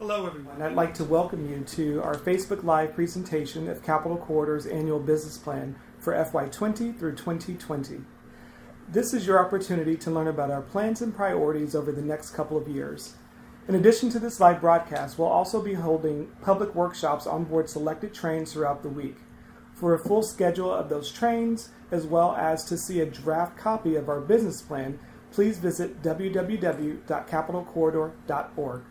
Hello everyone, I'd like to welcome you to our Facebook Live presentation of Capital Corridor's annual business plan for FY20 through 2020. This is your opportunity to learn about our plans and priorities over the next couple of years. In addition to this live broadcast, we'll also be holding public workshops on board selected trains throughout the week. For a full schedule of those trains, as well as to see a draft copy of our business plan, please visit www.capitalcorridor.org.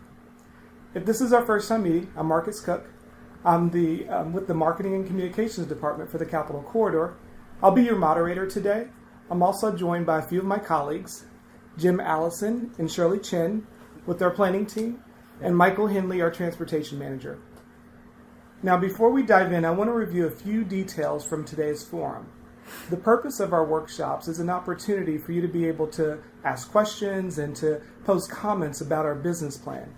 If this is our first time meeting, I'm Marcus Cook. I'm with the Marketing and Communications Department for the Capital Corridor. I'll be your moderator today. I'm also joined by a few of my colleagues, Jim Allison and Shirley Chin with their planning team, and Michael Henley, our transportation manager. Now, before we dive in, I want to review a few details from today's forum. The purpose of our workshops is an opportunity for you to be able to ask questions and to post comments about our business plan.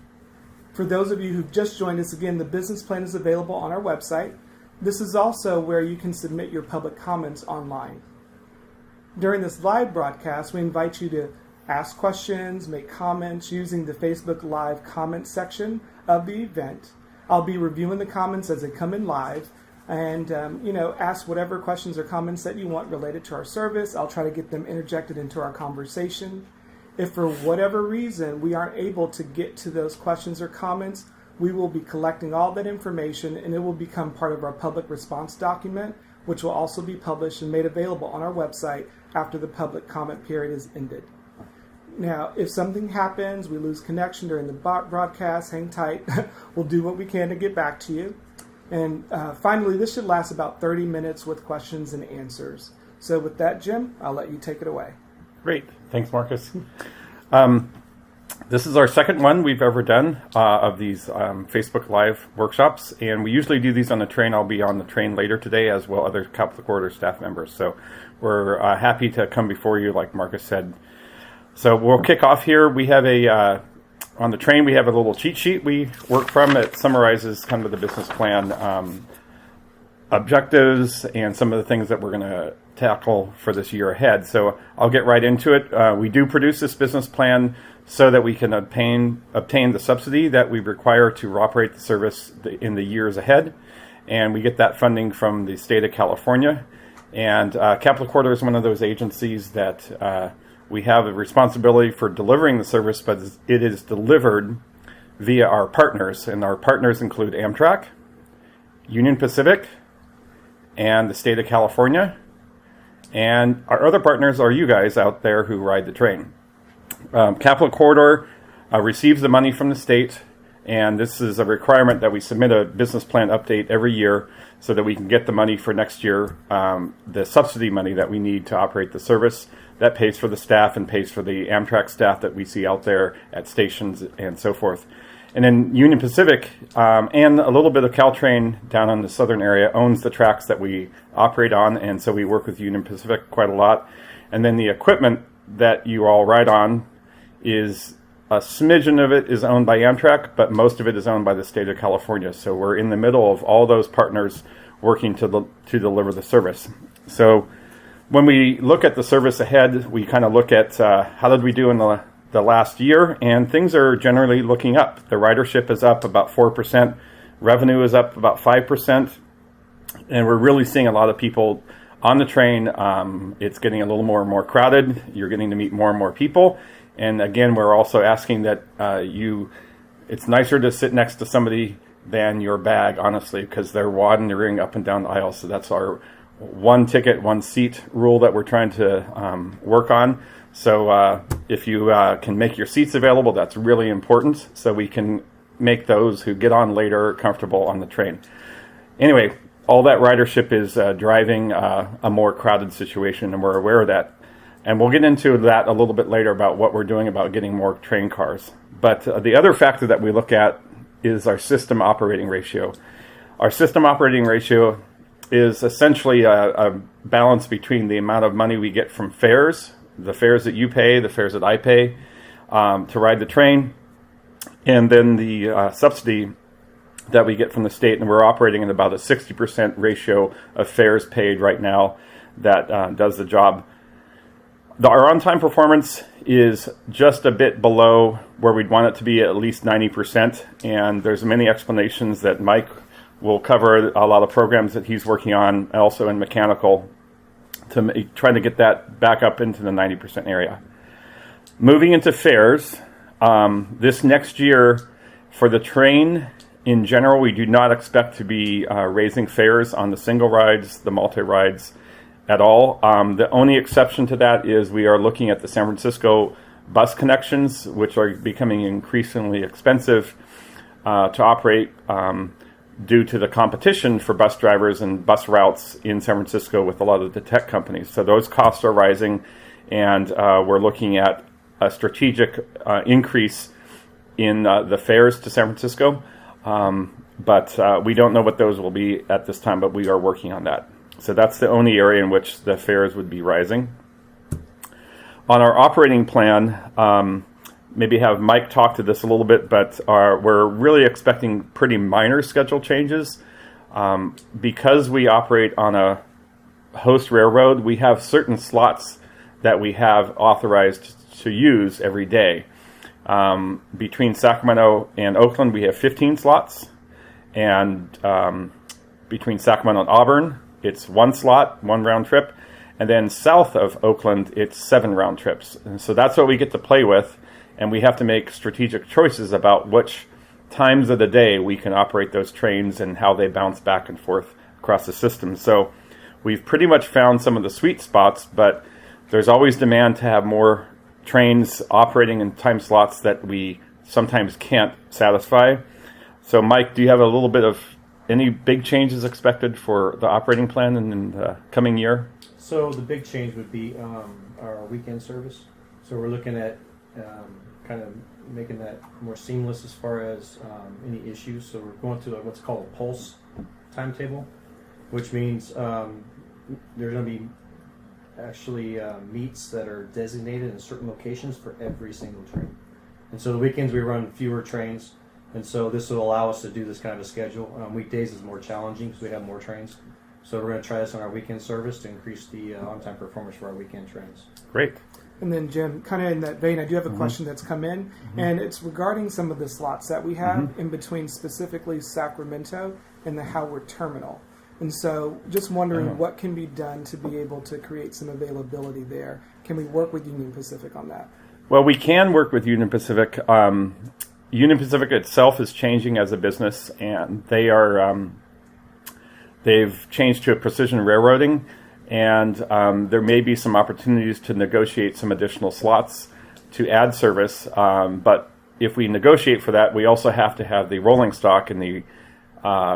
For those of you who've just joined us, again, the business plan is available on our website. This is also where you can submit your public comments online. During this live broadcast, we invite you to ask questions, make comments using the Facebook Live comment section of the event. I'll be reviewing the comments as they come in live and ask whatever questions or comments that you want related to our service. I'll try to get them interjected into our conversation. If for whatever reason we aren't able to get to those questions or comments, we will be collecting all that information and it will become part of our public response document, which will also be published and made available on our website after the public comment period is ended. Now, if something happens, we lose connection during the broadcast, hang tight. We'll do what we can to get back to you. And finally, this should last about 30 minutes with questions and answers. So with that, Jim, I'll let you take it away. Great. Thanks, Marcus. This is our second one we've ever done of these Facebook Live workshops, and we usually do these on the train. I'll be on the train later today, as well other Capital Corridor staff members. So we're happy to come before you, like Marcus said. So we'll kick off here. We have on the train, we have a little cheat sheet we work from that summarizes kind of the business plan objectives and some of the things that we're going to tackle for this year ahead. So I'll get right into it. We do produce this business plan so that we can obtain the subsidy that we require to operate the service in the years ahead. And we get that funding from the state of California. And Capital Corridor is one of those agencies that we have a responsibility for delivering the service, but it is delivered via our partners. And our partners include Amtrak, Union Pacific, and the state of California. And our other partners are you guys out there who ride the train. Capital Corridor receives the money from the state, and this is a requirement that we submit a business plan update every year so that we can get the money for next year, the subsidy money that we need to operate the service. That pays for the staff and pays for the Amtrak staff that we see out there at stations and so forth. And then Union Pacific and a little bit of Caltrain down in the southern area owns the tracks that we operate on, and so we work with Union Pacific quite a lot. And then the equipment that you all ride on is a smidgen of it is owned by Amtrak, but most of it is owned by the state of California. So we're in the middle of all those partners working to deliver the service. So when we look at the service ahead, we kind of look at how did we do in the last year, and things are generally looking up. The ridership is up about 4%, revenue is up about 5%, and we're really seeing a lot of people on the train. It's getting a little more and more crowded. You're getting to meet more and more people, and again, we're also asking that it's nicer to sit next to somebody than your bag, honestly, because they're wandering up and down the aisle. So that's our one ticket, one seat rule that we're trying to work on. So if you can make your seats available, that's really important so we can make those who get on later comfortable on the train. Anyway, all that ridership is driving a more crowded situation, and we're aware of that. And we'll get into that a little bit later about what we're doing about getting more train cars. But the other factor that we look at is our system operating ratio. Our system operating ratio is essentially a balance between the amount of money we get from fares, the fares that you pay, the fares that I pay to ride the train, and then the subsidy that we get from the state. And we're operating at about a 60% ratio of fares paid right now that does the job. Our on-time performance is just a bit below where we'd want it to be, at least 90%. And there's many explanations that Mike will cover, a lot of programs that he's working on, also in mechanical, to try to get that back up into the 90% area. Moving into fares, this next year for the train in general, we do not expect to be raising fares on the single rides, the multi-rides at all. The only exception to that is we are looking at the San Francisco bus connections, which are becoming increasingly expensive to operate due to the competition for bus drivers and bus routes in San Francisco with a lot of the tech companies. So those costs are rising, and we're looking at a strategic increase in the fares to San Francisco. But we don't know what those will be at this time, but we are working on that. So that's the only area in which the fares would be rising. On our operating plan, maybe have Mike talk to this a little bit, but we're really expecting pretty minor schedule changes. Because we operate on a host railroad, we have certain slots that we have authorized to use every day. Between Sacramento and Oakland, we have 15 slots. And between Sacramento and Auburn, it's 1 slot, 1 round trip. And then south of Oakland, it's 7 round trips. And so that's what we get to play with. And we have to make strategic choices about which times of the day we can operate those trains and how they bounce back and forth across the system. So we've pretty much found some of the sweet spots, but there's always demand to have more trains operating in time slots that we sometimes can't satisfy. So Mike, do you have a little bit of any big changes expected for the operating plan in the coming year? So the big change would be our weekend service. So we're looking at kind of making that more seamless as far as any issues. So we're going to what's called a pulse timetable, which means there's going to be actually meets that are designated in certain locations for every single train. And so the weekends we run fewer trains, and so this will allow us to do this kind of a schedule. Weekdays is more challenging because we have more trains. So we're going to try this on our weekend service to increase the on-time performance for our weekend trains. Great. And then, Jim, kind of in that vein, I do have a question that's come in, and it's regarding some of the slots that we have in between specifically Sacramento and the Howard Terminal. And so just wondering what can be done to be able to create some availability there. Can we work with Union Pacific on that? Well, we can work with Union Pacific. Union Pacific itself is changing as a business, and they've changed to a precision railroading, and there may be some opportunities to negotiate some additional slots to add service. But if we negotiate for that, we also have to have the rolling stock and the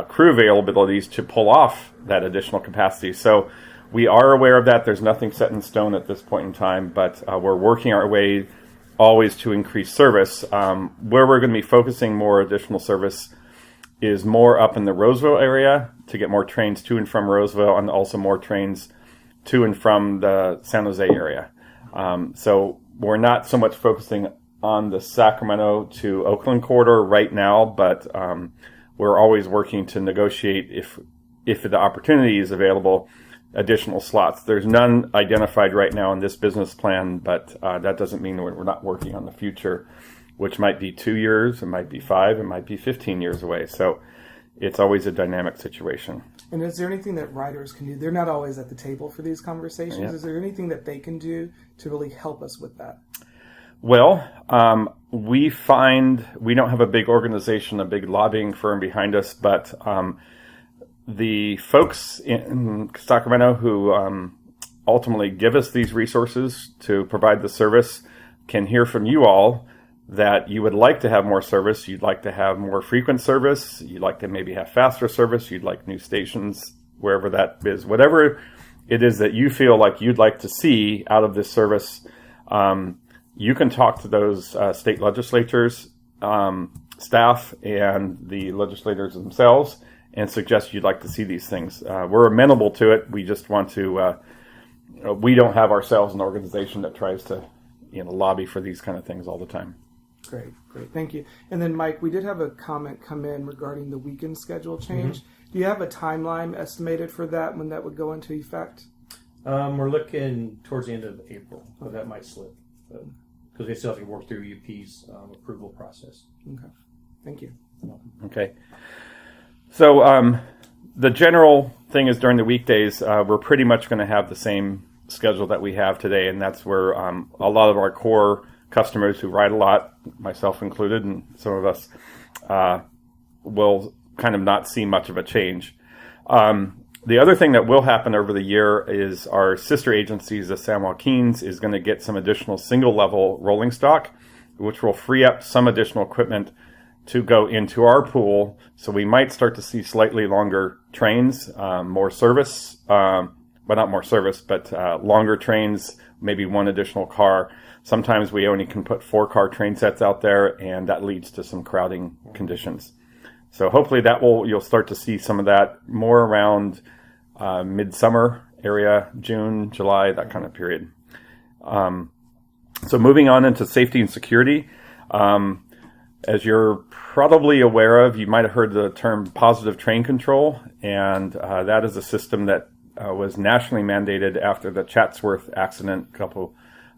crew availabilities to pull off that additional capacity. So we are aware of that. There's nothing set in stone at this point in time, but we're working our way always to increase service. Where we're going to be focusing more additional service is more up in the Roseville area to get more trains to and from Roseville, and also more trains to and from the San Jose area. So we're not so much focusing on the Sacramento to Oakland corridor right now, but we're always working to negotiate, if the opportunity is available, additional slots. There's none identified right now in this business plan, but that doesn't mean we're not working on the future, which might be 2 years, it might be 5, it might be 15 years away. So it's always a dynamic situation. And is there anything that riders can do? They're not always at the table for these conversations. Yeah. Is there anything that they can do to really help us with that? Well, we find we don't have a big organization, a big lobbying firm behind us, but the folks in Sacramento who ultimately give us these resources to provide the service can hear from you all that you would like to have more service, you'd like to have more frequent service, you'd like to maybe have faster service, you'd like new stations, wherever that is. Whatever it is that you feel like you'd like to see out of this service, you can talk to those state legislatures, staff, and the legislators themselves and suggest you'd like to see these things. We're amenable to it. We just want to, we don't have ourselves an organization that tries to lobby for these kind of things all the time. Great. Thank you. And then, Mike, we did have a comment come in regarding the weekend schedule change. Do you have a timeline estimated for that, when that would go into effect? We're looking towards the end of April, so that might slip. Because they still have to work through UP's approval process. Okay. Thank you. Okay. So the general thing is during the weekdays, we're pretty much going to have the same schedule that we have today, and that's where a lot of our core customers who ride a lot, myself included, and some of us, will kind of not see much of a change. The other thing that will happen over the year is our sister agencies, the San Joaquin's, is going to get some additional single-level rolling stock, which will free up some additional equipment to go into our pool. So we might start to see slightly longer trains, more service, well, not more service, but longer trains, maybe one additional car. Sometimes we only can put 4-car train sets out there, and that leads to some crowding conditions. So hopefully you'll start to see some of that more around midsummer area, June, July, that kind of period. So moving on into safety and security. As you're probably aware of, you might have heard the term positive train control, and that is a system that was nationally mandated after the Chatsworth accident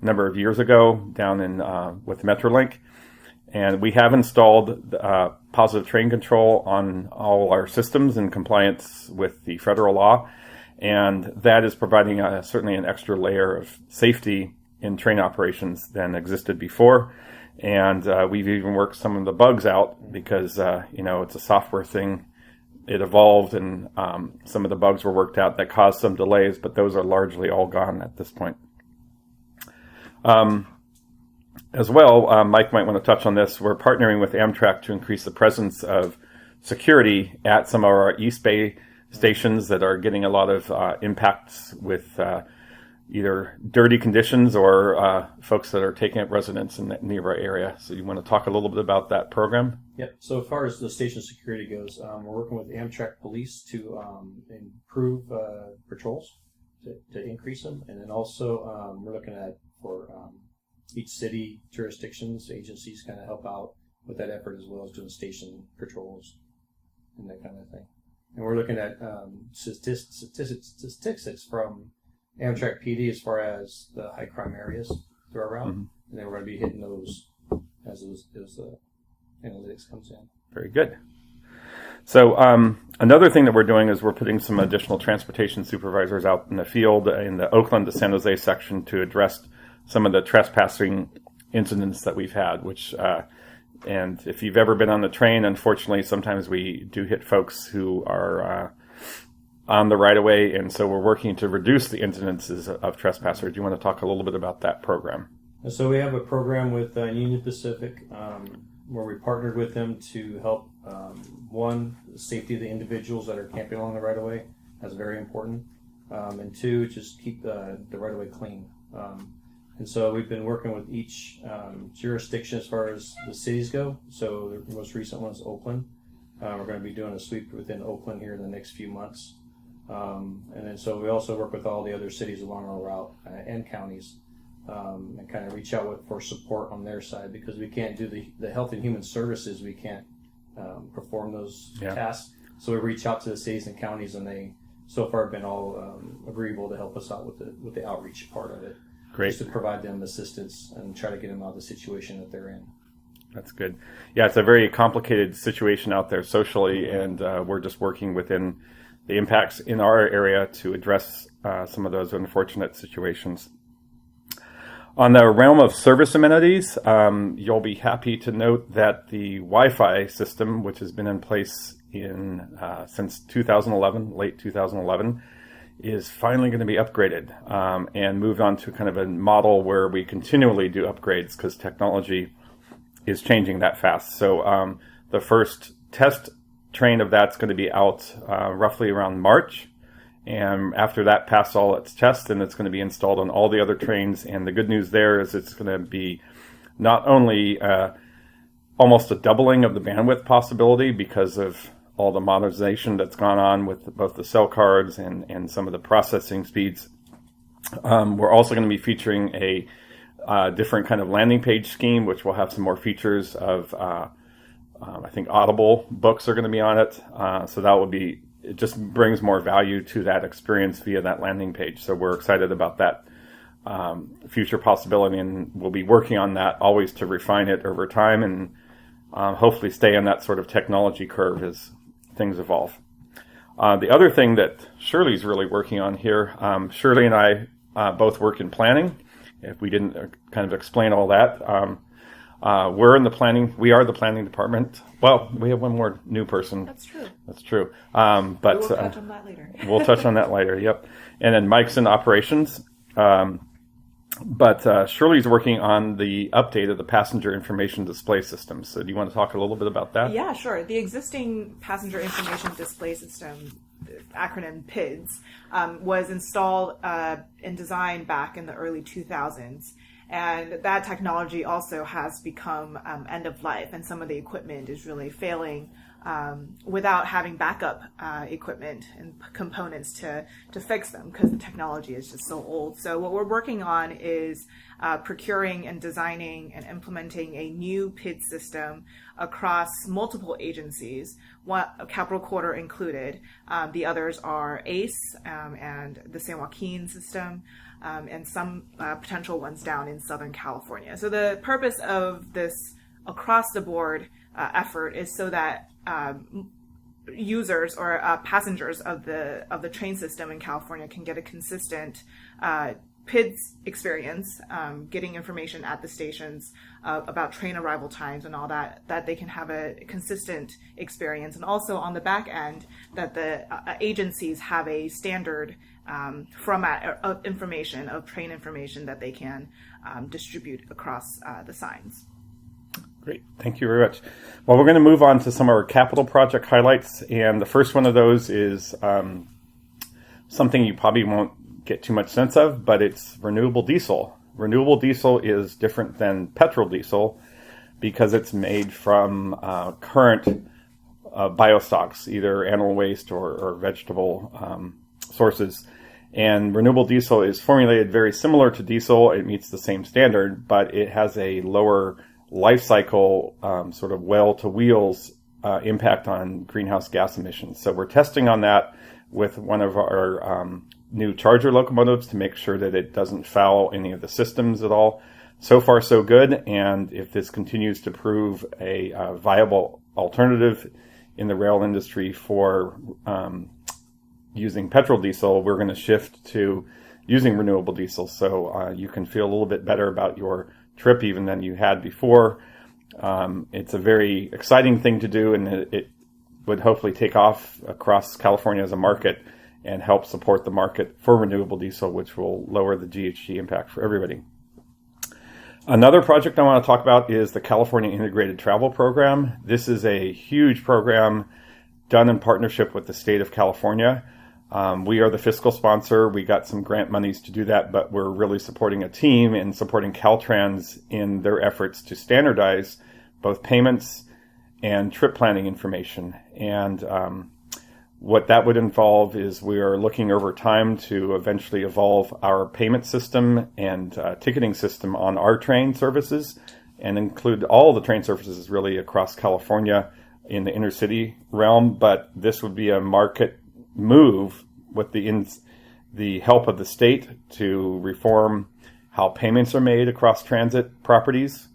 number of years ago down in with Metrolink. And we have installed positive train control on all our systems in compliance with the federal law. And that is providing certainly an extra layer of safety in train operations than existed before. And we've even worked some of the bugs out because, it's a software thing. It evolved, and some of the bugs were worked out that caused some delays, but those are largely all gone at this point. As well, Mike might want to touch on this. We're partnering with Amtrak to increase the presence of security at some of our East Bay stations that are getting a lot of impacts with either dirty conditions or folks that are taking up residence in the nearby area. So you want to talk a little bit about that program? Yep. So as far as the station security goes, we're working with Amtrak Police to improve patrols, to increase them. And then also we're looking at for each city, jurisdictions, agencies kind of help out with that effort, as well as doing station patrols and that kind of thing. And we're looking at statistics from Amtrak PD as far as the high crime areas through our route. Mm-hmm. And then we're going to be hitting those as those analytics comes in. Very good. So another thing that we're doing is we're putting some additional transportation supervisors out in the field in the Oakland to San Jose section to address some of the trespassing incidents that we've had, and if you've ever been on the train, unfortunately, sometimes we do hit folks who are on the right-of-way, and so we're working to reduce the incidences of trespassers. Do you want to talk a little bit about that program? So we have a program with Union Pacific where we partnered with them to help, one, the safety of the individuals that are camping along the right-of-way. That's very important. And two, just keep the right-of-way clean. And so we've been working with each jurisdiction as far as the cities go. So the most recent one is Oakland. We're going to be doing a sweep within Oakland here in the next few months. And then so we also work with all the other cities along our route and counties and kind of reach out for support on their side, because we can't do the health and human services. We can't perform those tasks. So we reach out to the cities and counties, and they so far have been all agreeable to help us out with the outreach part of it. Great. Just to provide them assistance and try to get them out of the situation that they're in. That's good. Yeah, it's a very complicated situation out there socially, and we're just working within the impacts in our area to address some of those unfortunate situations. On the realm of service amenities, you'll be happy to note that the Wi-Fi system, which has been in place since 2011, late 2011, is finally going to be upgraded and moved on to kind of a model where we continually do upgrades because technology is changing that fast. So the first test train of that's going to be out roughly around March. And after that passes all its tests, then it's going to be installed on all the other trains. And the good news there is it's going to be not only almost a doubling of the bandwidth possibility because of all the modernization that's gone on with both the cell cards and some of the processing speeds. We're also going to be featuring a different kind of landing page scheme, which will have some more features of, I think Audible books are going to be on it. So that will be it just brings more value to that experience via that landing page. So we're excited about that future possibility, and we'll be working on that always to refine it over time and hopefully stay on that sort of technology curve as things evolve. The other thing that Shirley's really working on here, Shirley and I both work in planning. If we didn't kind of explain all that, we're in the planning. We are the planning department. Well, we have one more new person. That's true. That's true. But we'll touch on that later. We'll touch on that later. Yep. And then Mike's in operations. But Shirley's working on the update of the passenger information display system. So do you want to talk a little bit about that? Yeah, sure. The existing passenger information display system, acronym PIDS, was installed and designed back in the early 2000s. And that technology also has become end of life, and some of the equipment is really failing without having backup equipment and components to fix them, because the technology is just so old. So what we're working on is procuring and designing and implementing a new PID system across multiple agencies, one Capital Quarter included. The others are ACE and the San Joaquin system, and some potential ones down in Southern California. So the purpose of this across-the-board effort is so that users or passengers of the train system in California can get a consistent PIDS experience, getting information at the stations about train arrival times and all that they can have a consistent experience. And also on the back end, that the agencies have a standard format of information, of train information that they can distribute across the signs. Great. Thank you very much. Well, we're going to move on to some of our capital project highlights. And the first one of those is something you probably won't get too much sense of, but it's renewable diesel. Renewable diesel is different than petrol diesel because it's made from current biostocks, either animal waste or vegetable sources. And renewable diesel is formulated very similar to diesel. It meets the same standard, but it has a lower life cycle, sort of well-to-wheels impact on greenhouse gas emissions. So we're testing on that with one of our new charger locomotives to make sure that it doesn't foul any of the systems at all. So far, so good. And if this continues to prove a viable alternative in the rail industry for using petrol diesel, we're going to shift to using renewable diesel. So you can feel a little bit better about your trip even than you had before. It's a very exciting thing to do, and it would hopefully take off across California as a market and help support the market for renewable diesel, which will lower the GHG impact for everybody. Another project I want to talk about is the California Integrated Travel Program. This is a huge program done in partnership with the state of California. We are the fiscal sponsor. We got some grant monies to do that, but we're really supporting a team and supporting Caltrans in their efforts to standardize both payments and trip planning information. And what that would involve is we are looking over time to eventually evolve our payment system and ticketing system on our train services and include all the train services really across California in the inner city realm. But this would be a market move with the help of the state to reform how payments are made across transit properties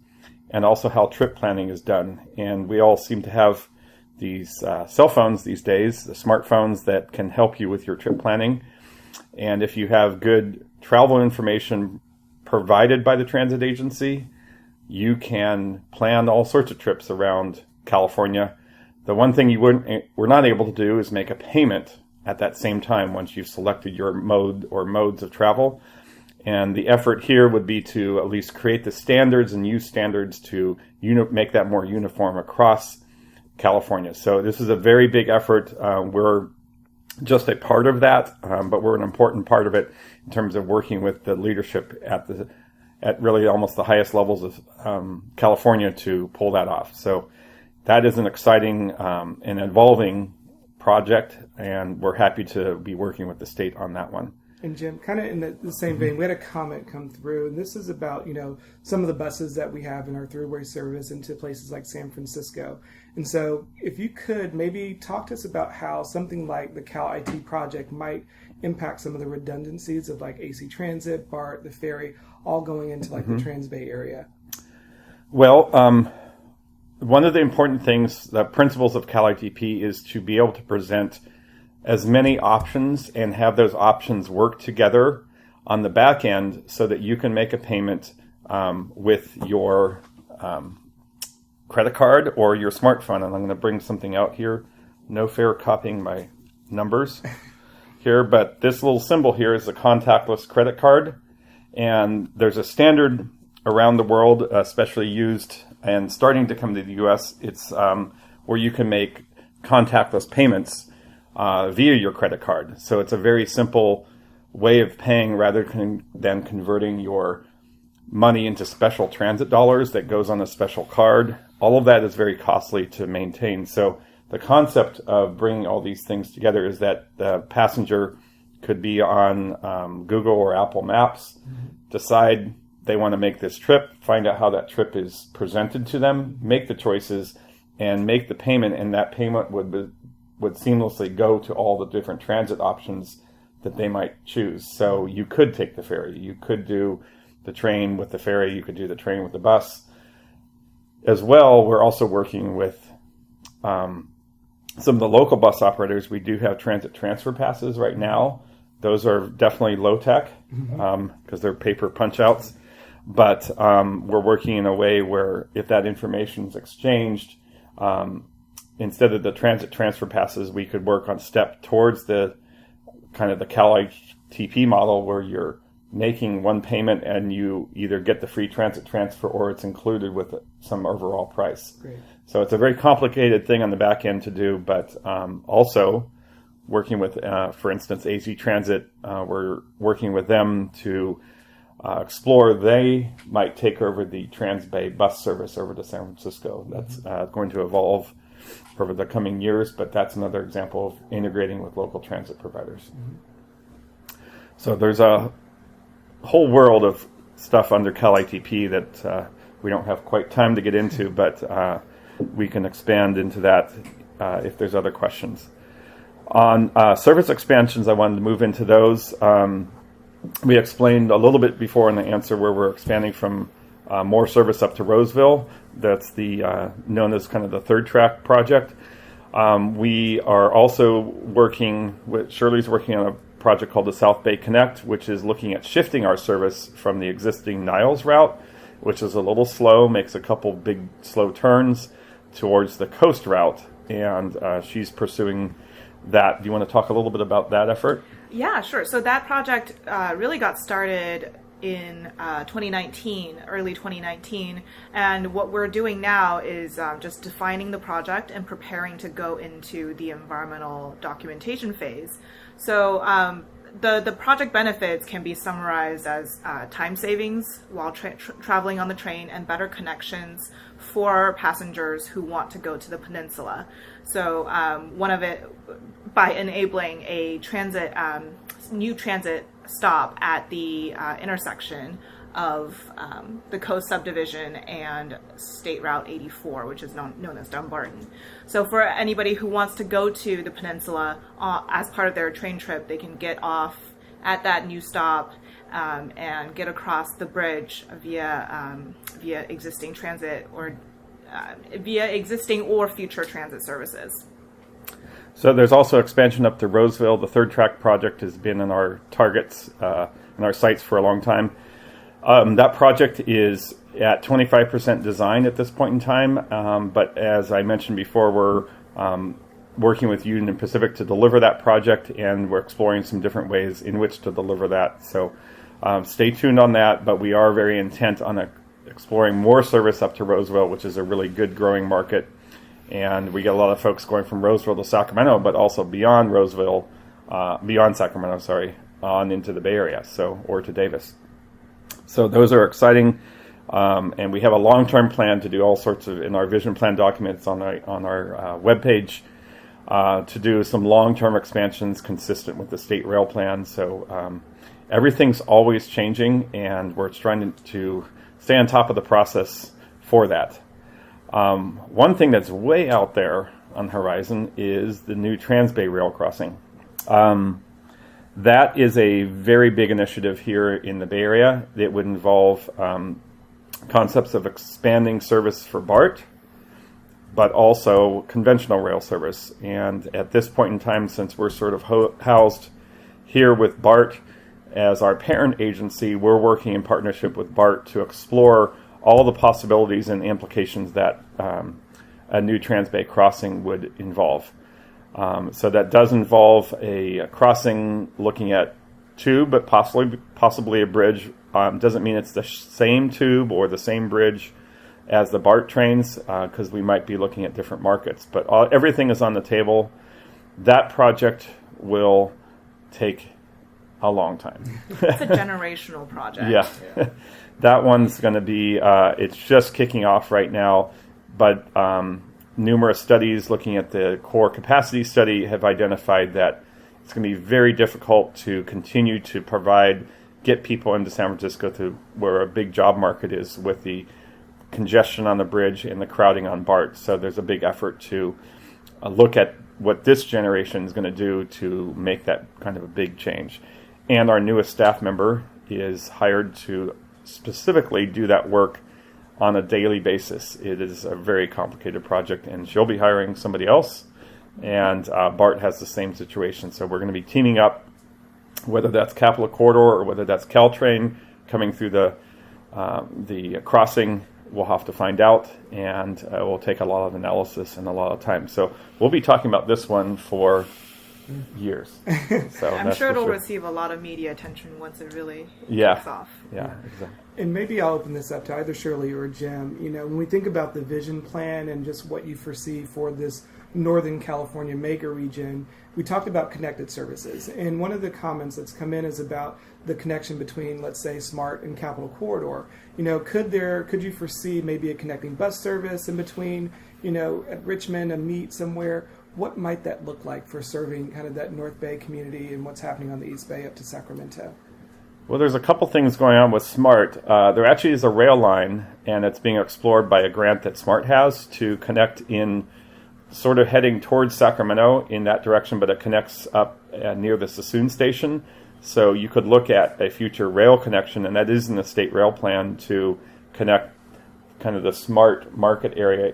and also how trip planning is done. And we all seem to have these cell phones these days, the smartphones that can help you with your trip planning. And if you have good travel information provided by the transit agency, you can plan all sorts of trips around California. The one thing we're not able to do is make a payment at that same time once you've selected your mode or modes of travel. And the effort here would be to at least create the standards and use standards to make that more uniform across California. So this is a very big effort. We're just a part of that, but we're an important part of it in terms of working with the leadership at really almost the highest levels of California to pull that off. So that is an exciting and evolving project, and we're happy to be working with the state on that one. And Jim, kind of in the same vein, we had a comment come through, and this is about, some of the buses that we have in our throughway service into places like San Francisco. And so if you could maybe talk to us about how something like the Cal IT project might impact some of the redundancies of like AC Transit, BART, the ferry, all going into like the Trans-Bay area. Well, one of the important things, the principles of Cal ITP is to be able to present as many options and have those options work together on the back end so that you can make a payment with your credit card or your smartphone. And I'm going to bring something out here. No fair copying my numbers here, but this little symbol here is a contactless credit card. And there's a standard around the world, especially used and starting to come to the U.S. It's where you can make contactless payments via your credit card. So it's a very simple way of paying rather than converting your money into special transit dollars that goes on a special card. All of that is very costly to maintain. So the concept of bringing all these things together is that the passenger could be on Google or Apple Maps, decide they want to make this trip, find out how that trip is presented to them, make the choices, and make the payment, and that payment would seamlessly go to all the different transit options that they might choose. So you could take the ferry, you could do the train with the ferry, you could do the train with the bus. As well, we're also working with some of the local bus operators. We do have transit transfer passes right now. Those are definitely low tech because they're paper punch outs. But we're working in a way where if that information is exchanged, instead of the transit transfer passes, we could work on step towards the kind of the Cal ITP model where you're making one payment and you either get the free transit transfer or it's included with some overall price. Great. So it's a very complicated thing on the back end to do, but also working with, for instance, AZ Transit, we're working with them to explore. They might take over the Trans-Bay bus service over to San Francisco. That's going to evolve over the coming years, but that's another example of integrating with local transit providers. So there's a whole world of stuff under Cal ITP that we don't have quite time to get into, but we can expand into that if there's other questions. On service expansions, I wanted to move into those. We explained a little bit before in the answer where we're expanding from more service up to Roseville. That's the known as kind of the third track project. We are also working with, Shirley's working on a project called the South Bay Connect, which is looking at shifting our service from the existing Niles route, which is a little slow, makes a couple big slow turns, towards the coast route. And she's pursuing that. Do you want to talk a little bit about that effort? Yeah, sure. So that project really got started in 2019, early 2019. And what we're doing now is just defining the project and preparing to go into the environmental documentation phase. So the project benefits can be summarized as time savings while traveling on the train and better connections for passengers who want to go to the peninsula. So one of it, by enabling a new transit stop at the intersection of the Coast Subdivision and State Route 84, which is known as Dumbarton. So for anybody who wants to go to the peninsula as part of their train trip, they can get off at that new stop and get across the bridge via existing transit or via existing or future transit services. So there's also expansion up to Roseville. The third track project has been in our targets, in our sites for a long time. That project is at 25% design at this point in time, but as I mentioned before, we're working with Union Pacific to deliver that project, and we're exploring some different ways in which to deliver that. So stay tuned on that, but we are very intent on exploring more service up to Roseville, which is a really good growing market. And we get a lot of folks going from Roseville to Sacramento, but also beyond Roseville, beyond Sacramento, on into the Bay Area, or to Davis. So those are exciting, and we have a long-term plan to do all sorts of, in our vision plan documents on our webpage, to do some long-term expansions consistent with the state rail plan. So everything's always changing, and we're trying to stay on top of the process for that. One thing that's way out there on the horizon is the new Transbay rail crossing. That is a very big initiative here in the Bay Area. It would involve concepts of expanding service for BART, but also conventional rail service. And at this point in time, since we're sort of housed here with BART as our parent agency, we're working in partnership with BART to explore all the possibilities and implications that a new Transbay crossing would involve. So that does involve a crossing looking at tube, but possibly a bridge. Doesn't mean it's the same tube or the same bridge as the BART trains, because we might be looking at different markets. But everything is on the table. That project will take a long time. It's a generational project. Yeah. That one's going to be, it's just kicking off right now, but numerous studies looking at the core capacity study have identified that it's going to be very difficult to continue to get people into San Francisco to where a big job market is with the congestion on the bridge and the crowding on BART. So there's a big effort to look at what this generation is going to do to make that kind of a big change. And our newest staff member is hired to specifically do that work on a daily basis. It is a very complicated project, and she'll be hiring somebody else. And BART has the same situation. So we're going to be teaming up, whether that's Capitol Corridor or whether that's Caltrain coming through the crossing. We'll have to find out, and it will take a lot of analysis and a lot of time. So we'll be talking about this one for years. So I'm sure it'll receive a lot of media attention once it really kicks off. Yeah, exactly. And maybe I'll open this up to either Shirley or Jim. You know, when we think about the vision plan and just what you foresee for this Northern California mega region, we talked about connected services. And one of the comments that's come in is about the connection between, let's say, SMART and Capitol Corridor. You know, could you foresee maybe a connecting bus service in between, you know, at Richmond, a meet somewhere? What might that look like for serving kind of that North Bay community and what's happening on the East Bay up to Sacramento? Well, there's a couple things going on with SMART. There actually is a rail line, and it's being explored by a grant that SMART has to connect in sort of heading towards Sacramento in that direction, but it connects up near the Sassoon station. So you could look at a future rail connection, and that is in the state rail plan, to connect kind of the SMART market area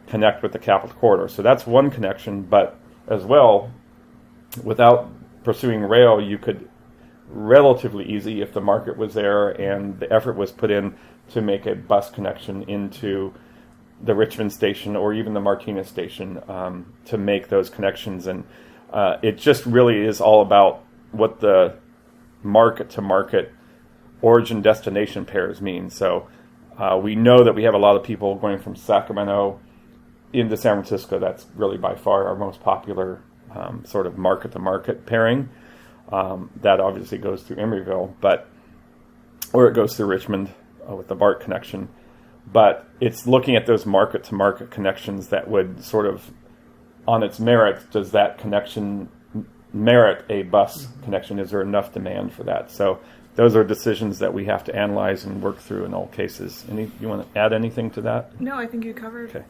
connect with the Capitol Corridor. So that's one connection, but as well, without pursuing rail, you could relatively easy, if the market was there and the effort was put in, to make a bus connection into the Richmond station or even the Martinez station, to make those connections. And it just really is all about what the market-to-market origin-destination pairs mean. So we know that we have a lot of people going from Sacramento into San Francisco. That's really by far our most popular sort of market-to-market pairing. That obviously goes through Emeryville, or it goes through Richmond with the BART connection. But it's looking at those market-to-market connections that would sort of, on its merit, does that connection merit a bus connection? Is there enough demand for that? So those are decisions that we have to analyze and work through in all cases. You want to add anything to that? No, I think you covered. Okay.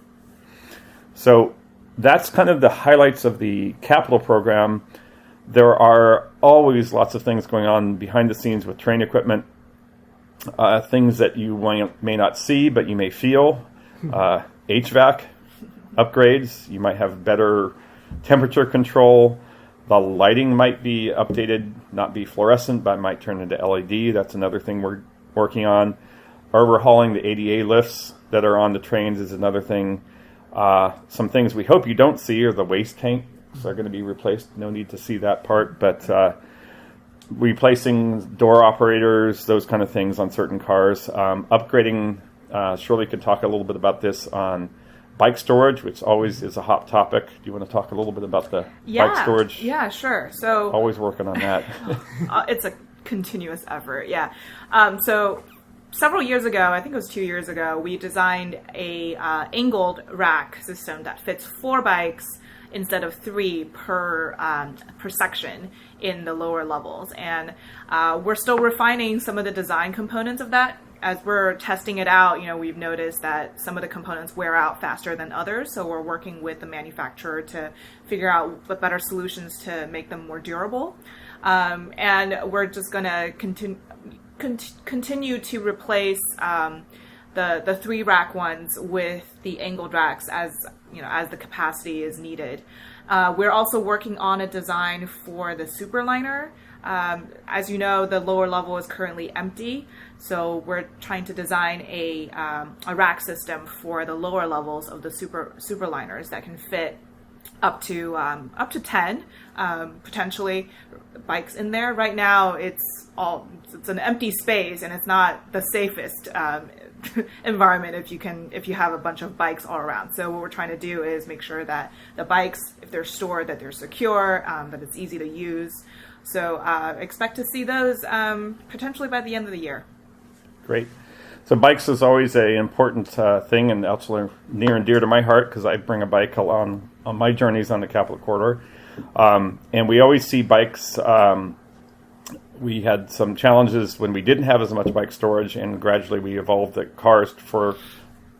So that's kind of the highlights of the capital program. There are always lots of things going on behind the scenes with train equipment, things that you may not see, but you may feel. HVAC upgrades. You might have better temperature control. The lighting might be updated, not be fluorescent, but might turn into LED. That's another thing we're working on. Overhauling the ADA lifts that are on the trains is another thing. Some things we hope you don't see are the waste tanks are going to be replaced. No need to see that part, but replacing door operators, those kind of things on certain cars. Upgrading, Shirley could talk a little bit about this on bike storage, which always is a hot topic. Do you want to talk a little bit about the bike storage? Yeah, sure. So always working on that. It's a continuous effort. Yeah. So several years ago, I think it was 2 years ago, we designed a angled rack system that fits 4 bikes instead of 3 per section in the lower levels. And we're still refining some of the design components of that. As we're testing it out, we've noticed that some of the components wear out faster than others. So we're working with the manufacturer to figure out what better solutions to make them more durable. And we're just going to continue to replace the 3 rack ones with the angled racks as the capacity is needed. We're also working on a design for the superliner. As you know, the lower level is currently empty, so we're trying to design a rack system for the lower levels of the superliners that can fit up to 10 potentially bikes in there. Right now, it's an empty space, and it's not the safest environment if you have a bunch of bikes all around. So what we're trying to do is make sure that the bikes, if they're stored, that they're secure, that it's easy to use. So expect to see those potentially by the end of the year. Great. So bikes is always an important thing, and also near and dear to my heart because I bring a bike along on my journeys on the Capitol Corridor. And we always see bikes. We had some challenges when we didn't have as much bike storage, and gradually we evolved the cars for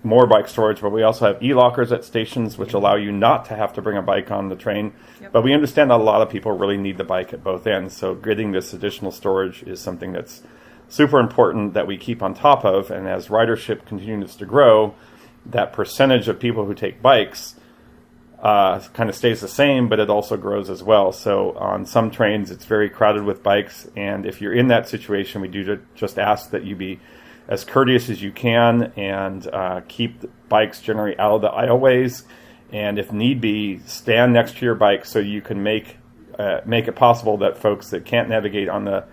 more bike storage, but we also have e-lockers at stations, which allow you not to have to bring a bike on the train. Yep. But we understand that a lot of people really need the bike at both ends, so getting this additional storage is something that's super important that we keep on top of. And as ridership continues to grow, that percentage of people who take bikes kind of stays the same, but it also grows as well. So on some trains, it's very crowded with bikes, and if you're in that situation, we do just ask that you be as courteous as you can and keep the bikes generally out of the aisleways, and if need be, stand next to your bike so you can make it possible that folks that can't navigate on the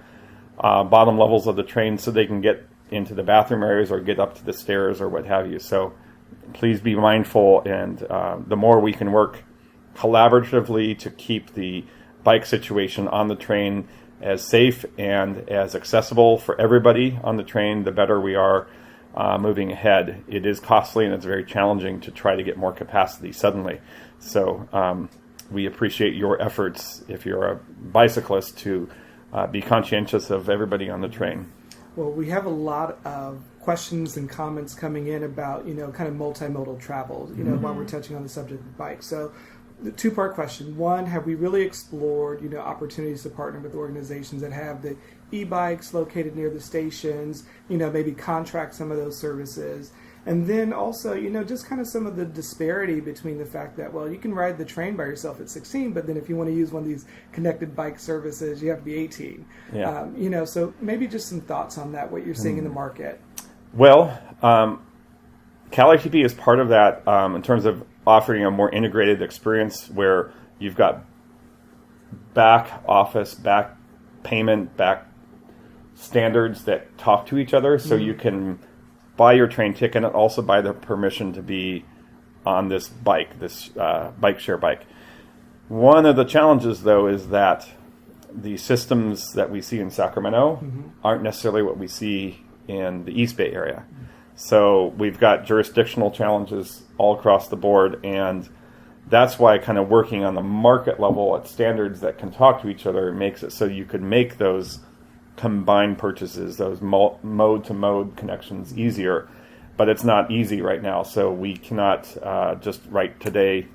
bottom levels of the train so they can get into the bathroom areas or get up to the stairs or what have you. So please be mindful, and the more we can work collaboratively to keep the bike situation on the train as safe and as accessible for everybody on the train, the better we are moving ahead. It is costly and it's very challenging to try to get more capacity suddenly. So we appreciate your efforts, if you're a bicyclist, to be conscientious of everybody on the train. Well, we have a lot of questions and comments coming in about, kind of multimodal travel, while we're touching on the subject of bikes. So the 2-part question. One, have we really explored, opportunities to partner with organizations that have the e-bikes located near the stations, maybe contract some of those services? And then also, just kind of some of the disparity between the fact that, well, you can ride the train by yourself at 16, but then if you want to use one of these connected bike services, you have to be 18. Yeah. So maybe just some thoughts on that, what you're seeing in the market. Well, CalITP is part of that in terms of offering a more integrated experience where you've got back office, back payment, back standards that talk to each other, so you can buy your train ticket and also buy the permission to be on this bike, this bike share bike. One of the challenges, though, is that the systems that we see in Sacramento aren't necessarily what we see in the East Bay area. So we've got jurisdictional challenges all across the board, and that's why kind of working on the market level at standards that can talk to each other makes it so you could make those combined purchases, those mode-to-mode connections easier. But it's not easy right now, so we cannot just right today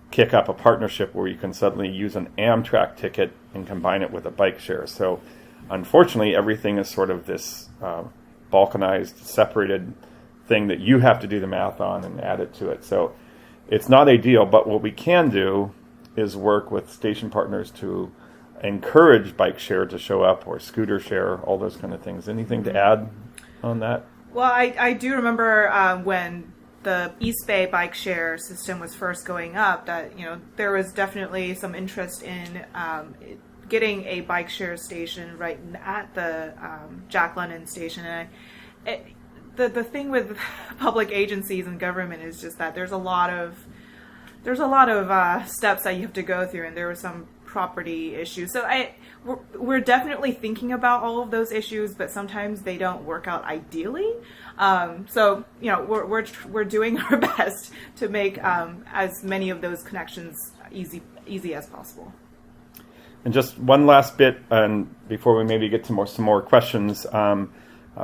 kick up a partnership where you can suddenly use an Amtrak ticket and combine it with a bike share. So unfortunately, everything is sort of this balkanized, separated thing that you have to do the math on and add it to it. So it's not ideal, but what we can do is work with station partners to encourage bike share to show up, or scooter share, all those kind of things. Anything to add on that? Well, I do remember when the East Bay bike share system was first going up that, there was definitely some interest in getting a bike share station right at the Jack London station. And the thing with public agencies and government is just that there's a lot of steps that you have to go through, and there were some property issues. So we're definitely thinking about all of those issues, but sometimes they don't work out ideally. So we're doing our best to make as many of those connections easy as possible. And just one last bit, and before we maybe get to some more questions,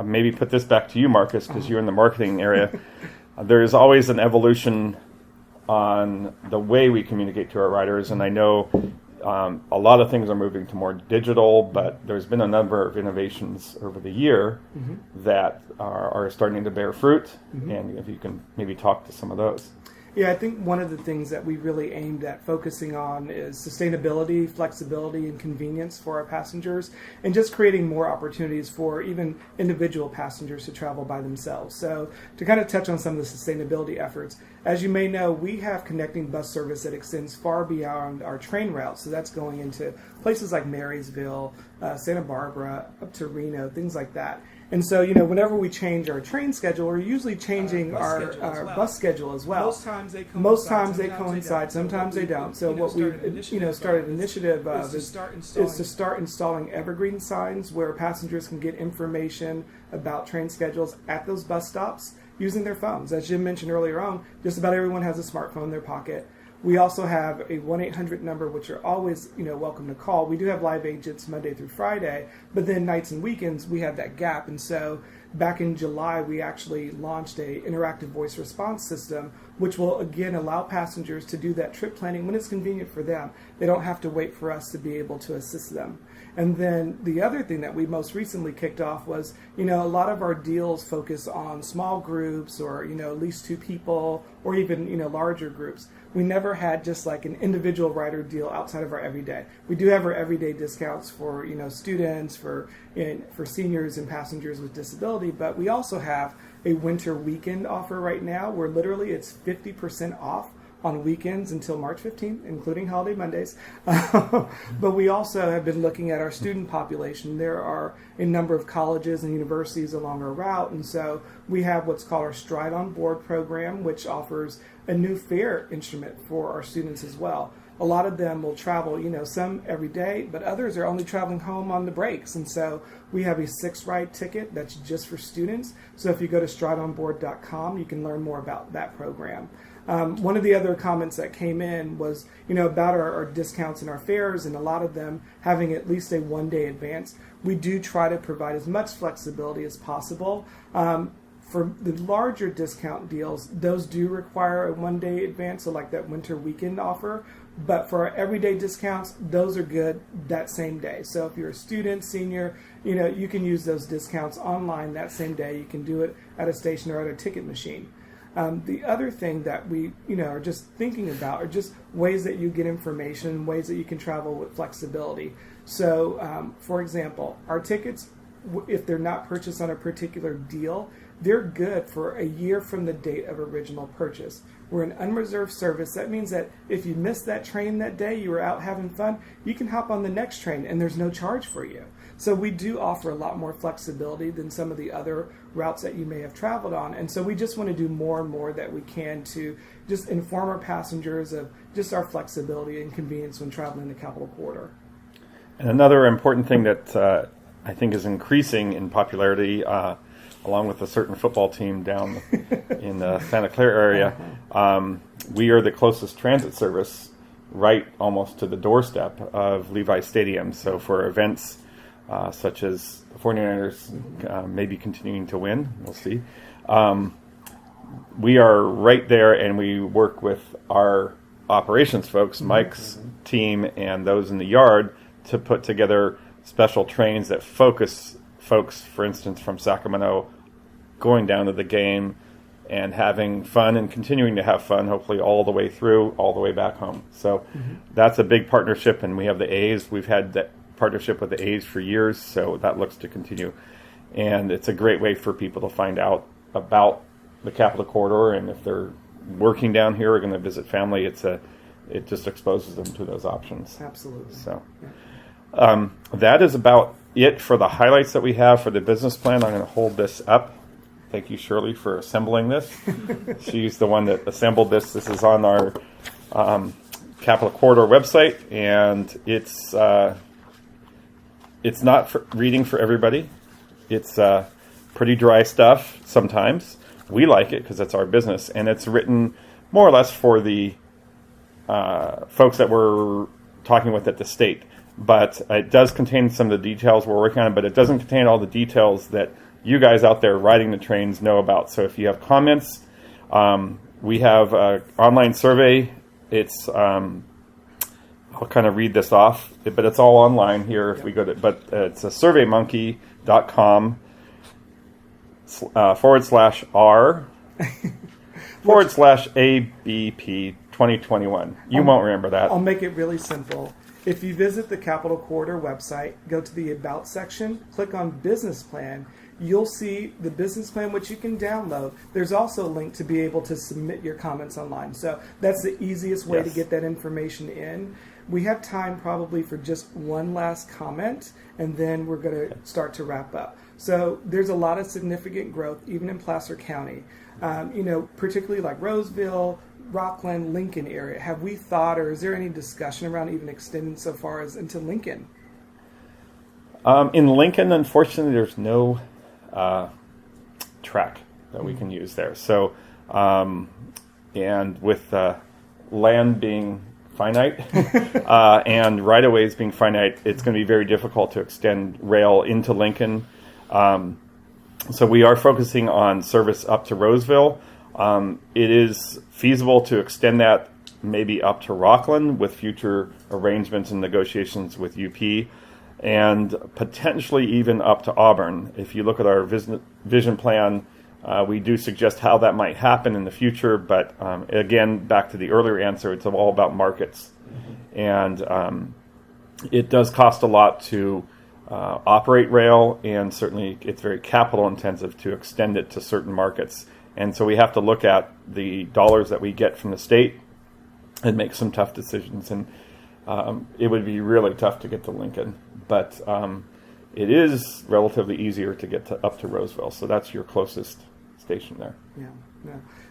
maybe put this back to you, Marcus, because you're in the marketing area. There is always an evolution on the way we communicate to our riders, and I know a lot of things are moving to more digital, but there's been a number of innovations over the year that are starting to bear fruit, and if you can maybe talk to some of those. Yeah, I think one of the things that we really aimed at focusing on is sustainability, flexibility, and convenience for our passengers, and just creating more opportunities for even individual passengers to travel by themselves. So to kind of touch on some of the sustainability efforts, as you may know, we have connecting bus service that extends far beyond our train routes. So that's going into places like Marysville, Santa Barbara, up to Reno, things like that. And so, whenever we change our train schedule, we're usually changing our bus schedule as well. Most times they coincide, sometimes they don't. So what we've started an initiative of is to start installing evergreen signs where passengers can get information about train schedules at those bus stops using their phones. As Jim mentioned earlier on, just about everyone has a smartphone in their pocket. We also have a 1-800 number, which are always, welcome to call. We do have live agents Monday through Friday, but then nights and weekends, we have that gap. And so back in July, we actually launched a interactive voice response system, which will, again, allow passengers to do that trip planning when it's convenient for them. They don't have to wait for us to be able to assist them. And then the other thing that we most recently kicked off was, a lot of our deals focus on small groups or, at least 2 people or even, larger groups. We never had just like an individual rider deal outside of our everyday. We do have our everyday discounts for, students, for seniors and passengers with disability, but we also have a winter weekend offer right now where literally it's 50% off on weekends until March 15th, including holiday Mondays. But we also have been looking at our student population. There are a number of colleges and universities along our route, and so we have what's called our Stride on Board program, which offers a new fare instrument for our students as well. A lot of them will travel, some every day, but others are only traveling home on the breaks. And so we have a 6-ride ticket that's just for students. So if you go to strideonboard.com, you can learn more about that program. One of the other comments that came in was, about our discounts and our fares, and a lot of them having at least a 1-day advance. We do try to provide as much flexibility as possible. For the larger discount deals, those do require a 1-day advance, so like that winter weekend offer. But for our everyday discounts, those are good that same day. So if you're a student, senior, you can use those discounts online that same day. You can do it at a station or at a ticket machine. The other thing that we, are just thinking about are just ways that you get information, ways that you can travel with flexibility. So, for example, our tickets, if they're not purchased on a particular deal, they're good for a year from the date of original purchase. We're an unreserved service. That means that if you missed that train that day, you were out having fun, you can hop on the next train and there's no charge for you. So we do offer a lot more flexibility than some of the other routes that you may have traveled on. And so we just want to do more and more that we can to just inform our passengers of just our flexibility and convenience when traveling the Capital Corridor. And another important thing that I think is increasing in popularity, along with a certain football team down in the Santa Clara area, we are the closest transit service right almost to the doorstep of Levi Stadium. So for events such as the 49ers maybe continuing to win, we'll see, we are right there, and we work with our operations folks, Mike's team, and those in the yard to put together special trains that focus folks, for instance, from Sacramento going down to the game and having fun and continuing to have fun, hopefully all the way through, all the way back home. So that's a big partnership, and we have the A's. We've had that partnership with the A's for years, so that looks to continue. And it's a great way for people to find out about the Capital Corridor, and if they're working down here or going to visit family, it just exposes them to those options. Absolutely. So that is about it for the highlights that we have for the business plan. I'm going to hold this up. Thank you, Shirley, for assembling this. She's the one that assembled this. This is on our Capital Corridor website, and it's not reading for everybody. It's pretty dry stuff sometimes. We like it because it's our business, and it's written more or less for the folks that we're talking with at the state. But it does contain some of the details we're working on, but it doesn't contain all the details that you guys out there riding the trains know about. So if you have comments, we have an online survey. It's I'll kind of read this off, but it's all online here if we go to, but it's a surveymonkey.com /R /ABP 2021. You won't remember that. I'll make it really simple. If you visit the Capital Corridor website, go to the About section, click on Business Plan, you'll see the business plan, which you can download. There's also a link to be able to submit your comments online. So that's the easiest way to get that information in. We have time probably for just one last comment, and then we're going to start to wrap up. So there's a lot of significant growth, even in Placer County, particularly like Roseville, Rockland, Lincoln area. Have we thought, or is there any discussion around even extending so far as into Lincoln? In Lincoln, unfortunately, there's no track that we can use there. So, and with land being finite and right-of-ways being finite, it's going to be very difficult to extend rail into Lincoln. So we are focusing on service up to Roseville. It is feasible to extend that maybe up to Rockland with future arrangements and negotiations with UP, and potentially even up to Auburn. If you look at our vision plan, we do suggest how that might happen in the future, but again, back to the earlier answer, it's all about markets. And it does cost a lot to operate rail, and certainly it's very capital intensive to extend it to certain markets. And so we have to look at the dollars that we get from the state and make some tough decisions. And it would be really tough to get to Lincoln, but it is relatively easier to get up to Roseville. So that's your closest station there. Yeah.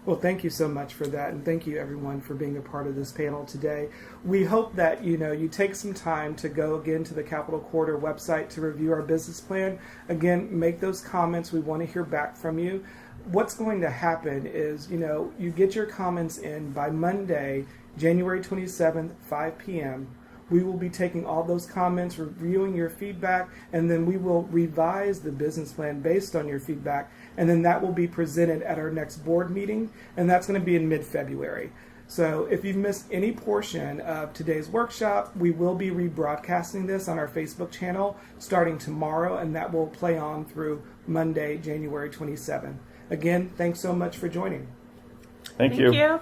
Well, thank you so much for that, and thank you everyone for being a part of this panel today. We hope that you take some time to go again to the Capital Corridor website to review our business plan. Again, make those comments. We want to hear back from you. What's going to happen is, you get your comments in by Monday, January 27th, 5 p.m. We will be taking all those comments, reviewing your feedback, and then we will revise the business plan based on your feedback, and then that will be presented at our next board meeting, and that's going to be in mid-February. So if you've missed any portion of today's workshop, we will be rebroadcasting this on our Facebook channel starting tomorrow, and that will play on through Monday, January 27th. Again, thanks so much for joining. Thank you. Thank you.